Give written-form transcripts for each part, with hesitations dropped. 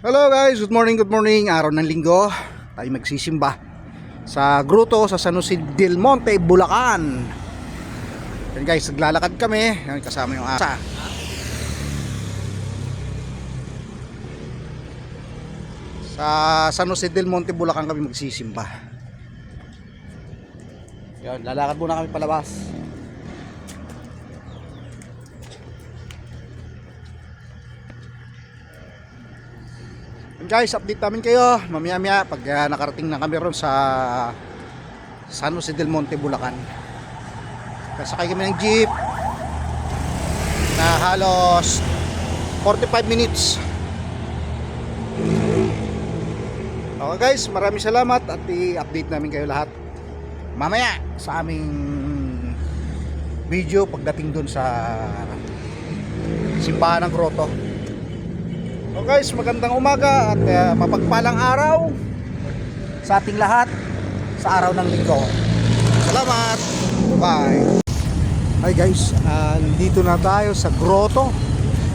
Hello guys, good morning, good morning. Araw ng linggo, tayo magsisimba sa Gruto sa San Jose del Monte, Bulacan. Yan guys, naglalakad kami. Yan, kasama yung asa. Sa San Jose del Monte, Bulacan kami magsisimba. Yan, lalakad muna kami palabas. Guys, update namin kayo mamaya-maya pag nakarating na kami ron sa San Jose del Monte, Bulacan. Kasakay kami ng jeep na halos 45 minutes. Okay guys, maraming salamat at i-update namin kayo lahat mamaya sa aming video pagdating dun sa simbahan ng Grotto. So guys, magandang umaga at mapagpalang araw sa ating lahat sa araw ng linggo. Salamat. Bye. Hi guys, dito na tayo sa Grotto,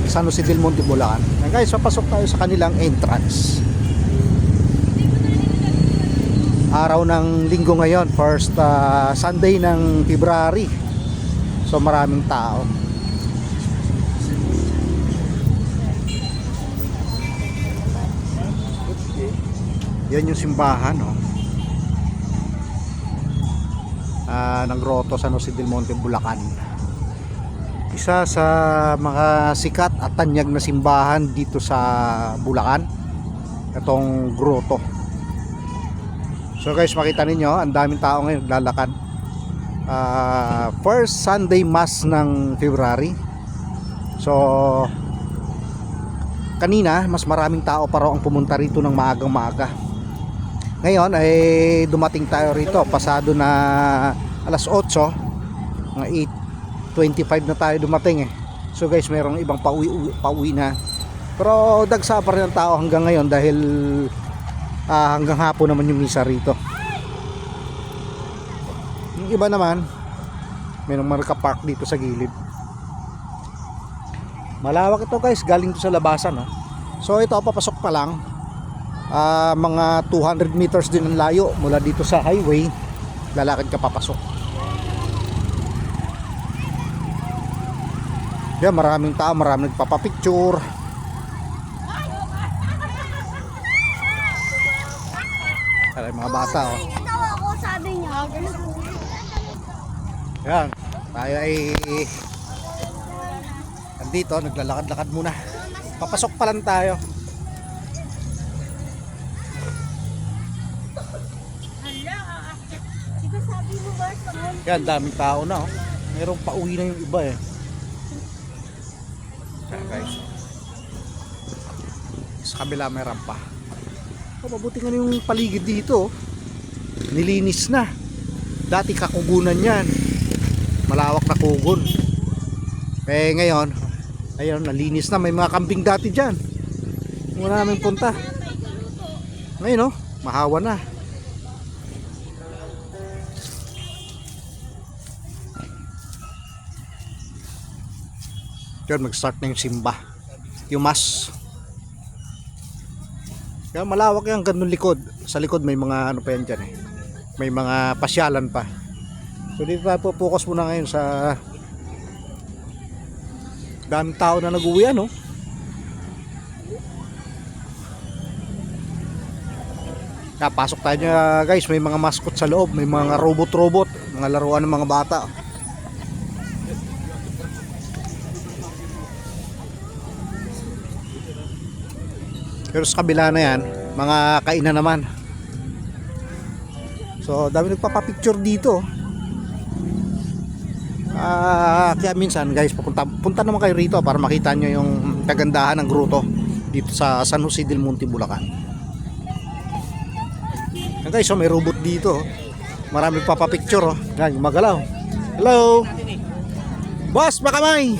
San Jose del Monte, Bulacan. Guys, papasok tayo sa kanilang entrance. Araw ng linggo ngayon, first Sunday ng February. So maraming tao. Yan yung simbahan, no? Ng Grotto San Jose del Monte, Bulacan. Isa sa mga sikat at tanyag na simbahan dito sa Bulacan, itong Grotto. So guys, makita ninyo, ang daming tao ngayon naglalakad. First Sunday Mass ng February. So kanina, mas maraming tao pa raw ang pumunta rito ng maagang maaga. Ngayon ay dumating tayo rito pasado na alas 8, mga 8:25 na tayo dumating eh. So guys, mayroong ibang pauwi na. Pero dagsa pa rin ang tao hanggang ngayon dahil hanggang hapon naman yung misa rito. Yung iba naman, mayroong mga park dito sa gilid. Malawak ito guys, galing to sa labasan, no? So ito, papasok pa lang. Mga 200 meters din ang layo mula dito sa highway, lalakad ka papasok. Yan, maraming tao, maraming nagpapapicture. Ay, mga bata, oh. Ito ako, sabi niya. Yan, tayo ay andito, naglalakad-lakad muna. Papasok pa lang tayo. Yan, daming tao na, oh. Mayroong pauwi na yung iba eh. Yan guys, sa kabila may rampa. Mabuti nga yung paligid dito, oh. Nilinis na. Dati kakugunan yan, malawak na kugon. Ngayon, ayun, nalinis na. May mga kambing dati dyan, wala namin punta. Ngayon, oh, mahawa na. Yan, mag-start na yung simba, yung mass. Kaya malawak yung ganun likod. Sa likod may mga ano pa yan dyan eh. May mga pasyalan pa. So dito tayo po-focus muna ngayon sa daming tao na nag-uwi, ano. Kaya pasok tayo guys, may mga mascot sa loob. May mga robot-robot, mga laruan ng mga bata. Pero sa kabila na yan, mga kainan naman. So dami nagpapapicture dito. Kaya minsan guys, punta naman kayo rito para makita nyo yung kagandahan ng Grotto dito sa San Jose del Monte, Bulacan. Yan guys, so may robot dito. Marami nagpapapicture, oh. Yan, gumagalaw. Hello boss, makamay.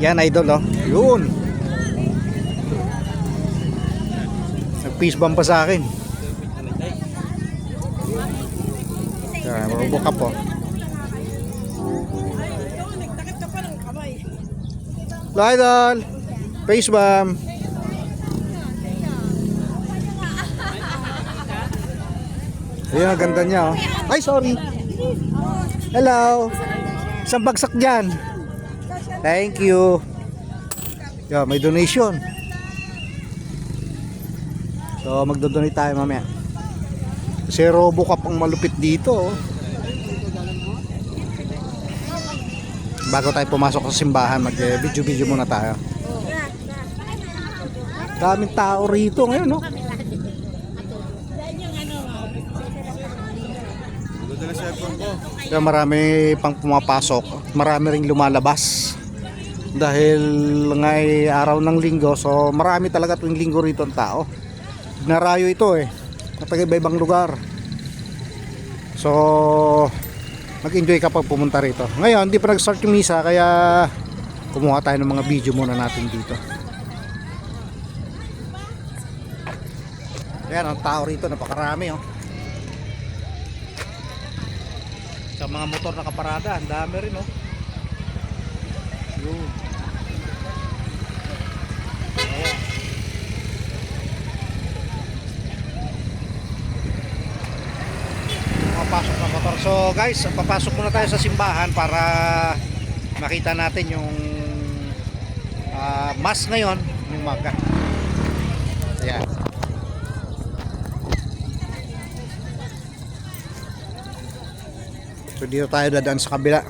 Yan, idol, oh. Yun, nag-peace bump pa sa akin. Yan, marubok up, oh. Hello idol, face bump. Ayun, ang ganda niya, oh. Ay, sorry. Hello. Isang bagsak dyan. Thank you. Yeah, may donation. So, magdodonate tayo mamaya. Kasi RoboCop ang malupit dito, oh. Bago tayo pumasok sa simbahan, mag-video muna tayo. Daming tao rito ngayon, no? Kaya marami pang pumapasok, marami ring lumalabas. Dahil ngay araw ng linggo, so marami talaga tuwing linggo rito ang tao. Narayo ito eh, kapag iba-ibang lugar. So, mag-enjoy kapag pumunta rito. Ngayon, hindi pa nag-start yung misa, kaya kumuha tayo ng mga video muna natin dito. Ayan, ang tao rito, napakarami, oh. Sa mga motor na kaparada, ang dami rin, oh. Yun. Ayan. Papasok na motor. So guys, papasok muna tayo sa simbahan para makita natin yung mass ngayon, yung umaga. Ayan. So dito tayo dadaan sa kabila.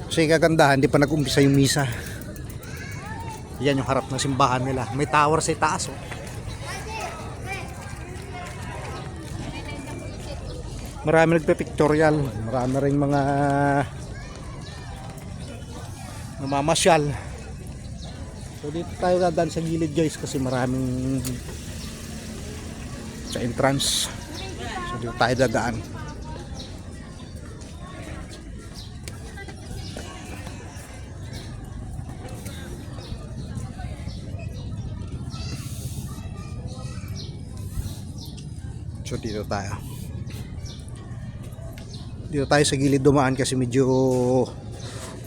Kasi kagandahan, hindi pa nag-umpisa yung misa. Yan yung harap ng simbahan nila. May tower sa itaas, oh. Marami nagpe-pictorial, marami ring mga namamasyal. So dito tayo dadaan sa gilid, guys, kasi maraming sa entrance. So dito tayo dadaan. So dito tayo. Dito tayo sa gilid dumaan kasi medyo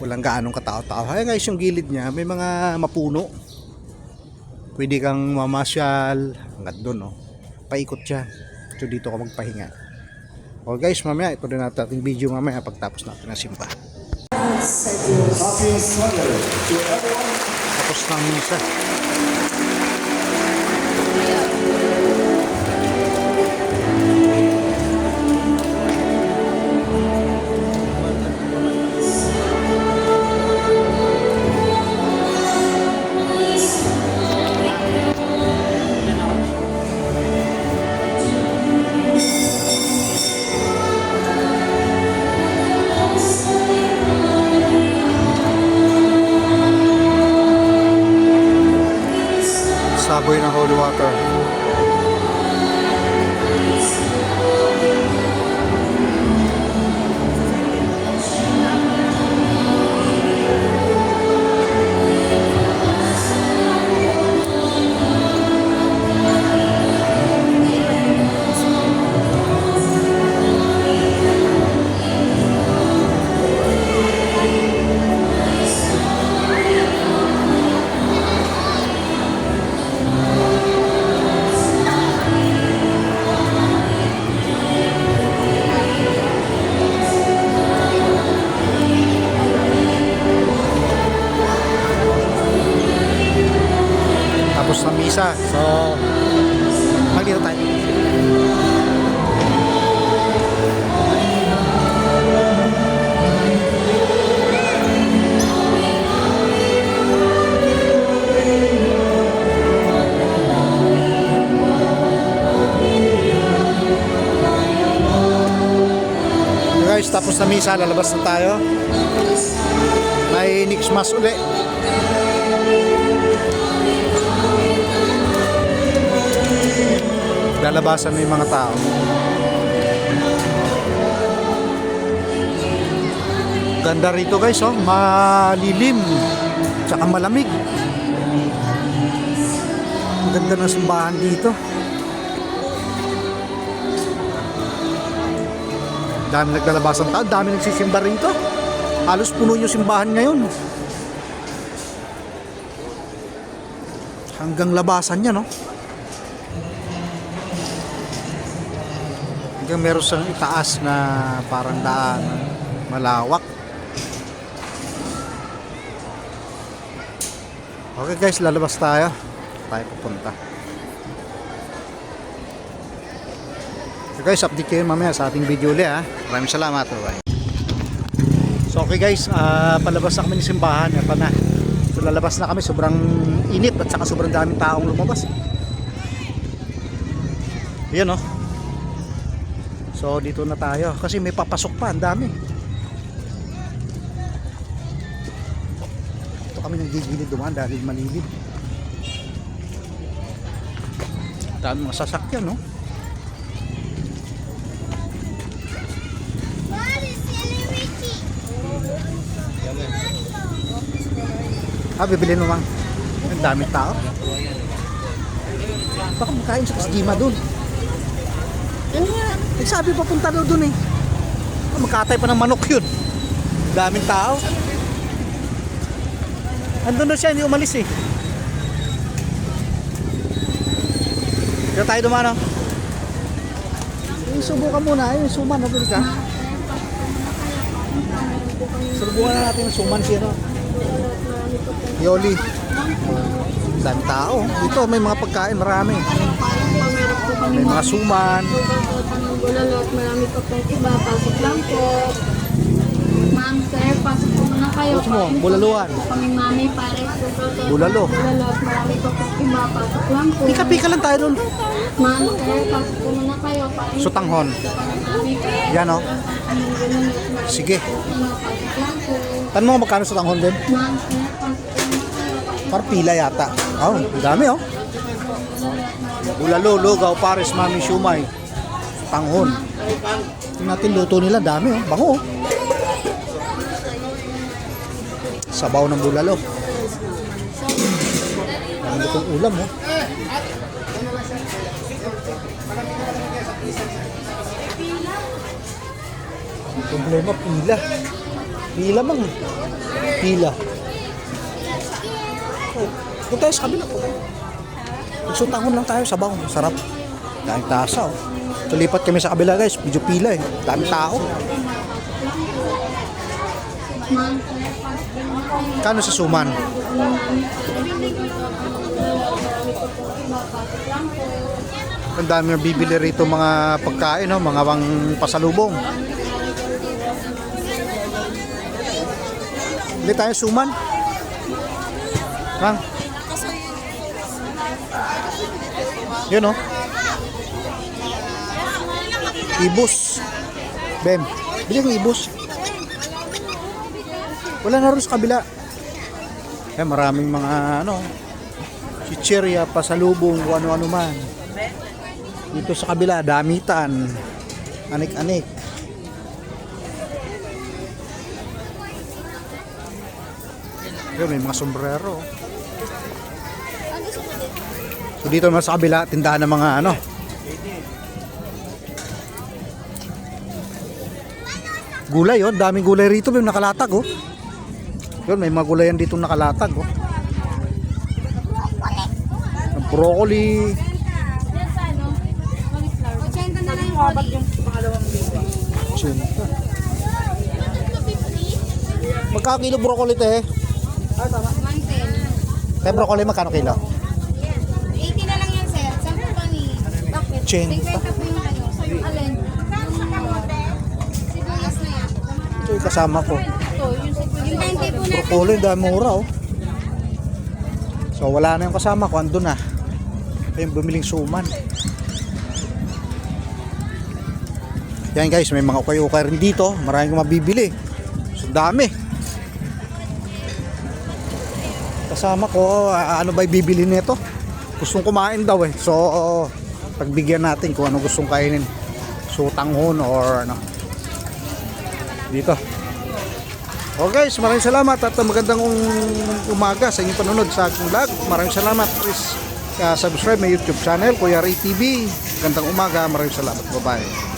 walang gaanong katao-tao. Ay guys, yung gilid niya may mga mapuno. Pwede kang mamasyal hanggang doon, no. Paikot siya. So dito ka magpahinga. O guys, mamaya ito din natin ating video mamaya pagtapos natin ng simba. Tapos ng misa. Saboy ng holy water. Tapos ng misa. So, magdito tayo. Guys, tapos na misa, lalabas na tayo. May next mass uli. Lalabasan na yung mga tao. Ganda rito guys, oh. Malilim tsaka malamig. Ang ganda ng simbahan dito. Dami naglalabasan tao, dami nagsisimba rito. Halos puno yung simbahan ngayon. Hanggang labasan niya, no? Hanggang meron siyang itaas na parang daan, malawak. Okay guys, lalabas tayo. Tayo pupunta. So guys, update kayo mamaya sa ating video ulit ha. Maraming salamat. Bye. So okay guys, palabas na kami ng simbahan. Ito na. So lalabas na kami. Sobrang init at saka sobrang daming taong lumabas. Yan oh. So dito na tayo. Kasi may papasok pa. Ang dami. Ito kami nagigilid dumaan dahil malilid. Dami mga sasakyan no. Bibilin mo mang. Ang daming tao. Baka makain sa Kasjima dun. Sabi papunta doon eh. Magkatay pa ng manok yun. Daming tao. Andun na siya, hindi umalis eh. Kaya tayo dumaan oh. Subukan muna, yung suman, nabili ka. Subukan na natin yung suman siya no. Yoli. Dami tao. Dito may mga pagkain, marami. May mga suman. Bulalot, marami pa pong iba. Pasok lang po. Ma'am, sir, pasok po muna kayo. Gusto mo, bulaluan. Kami mami, pare. Bulalo. Bulalot, marami pa pong iba. Pasok lang po. Pika-pika lang tayo doon. Ma'am, sir, pasok po muna kayo. Sutanghon. Yan o. Sige. Pasok lang po. Tanong mo magkano sutanghon din? Ma'am, sir, pasok po muna kayo. Parang pila yata. Oh, dami oh. Bulalo, lugaw, pares, mami, siumay. Tanghon. Tingnan natin luto nila, dami oh. Bango oh. Sabaw ng bulalo. Dami lutong ulam oh. Problema, pila. Pila mang. Pila. Oh, kung tayo sa kabila po. Magsutanghon lang tayo, sabaw. Sarap. Daming tasa oh. So lipat kami sa kabila guys, medyo pila eh. Daming tao. Kano sa suman? Ang dami na bibili rito mga pagkain no, mga pang pasalubong. Bili tayo suman. Mang. Yun oh. Ibus. Bem. Bili ng ibus. Wala na rin sa kabila. Maraming mga ano, chichirya, pasalubong, kung ano-ano man. Dito sa kabila, damitan. Anik-anik. Yun, may mga sombrero. So dito naman sa kabila, tindahan ng mga ano. Gulay oh, daming gulay rito, may nakalatag oh. Yun, may mga gulayan dito nakalatag oh. Broccoli. Magkano kilo broccoli te? Ah, tama. 110. Te broccoli magkano kilo? 80 na lang yan, sir. Saan po kami? Bakit? 80. 50 po yung ano. Yung alin? Sibuyas na yan. Ito yung kasama ko. Ito, yung 20 po na. Broccoli, dahil mura oh. So wala na yung kasama ko, andun na. Ito yung bumiling suman. Yan guys, may mga ukay-ukay rin dito. Maraming mabibili. So dami. Kasama ko, ano ba bibili nito? Gustong kumain daw eh. So pagbigyan natin kung ano gustong kainin. So tanghon or ano. Dito. Okay guys, maraming salamat at magandang umaga sa inyong panonood sa aking vlog. Maraming salamat. Please subscribe my YouTube channel, Kuya Ray TV. Magandang umaga, maraming salamat. Bye-bye.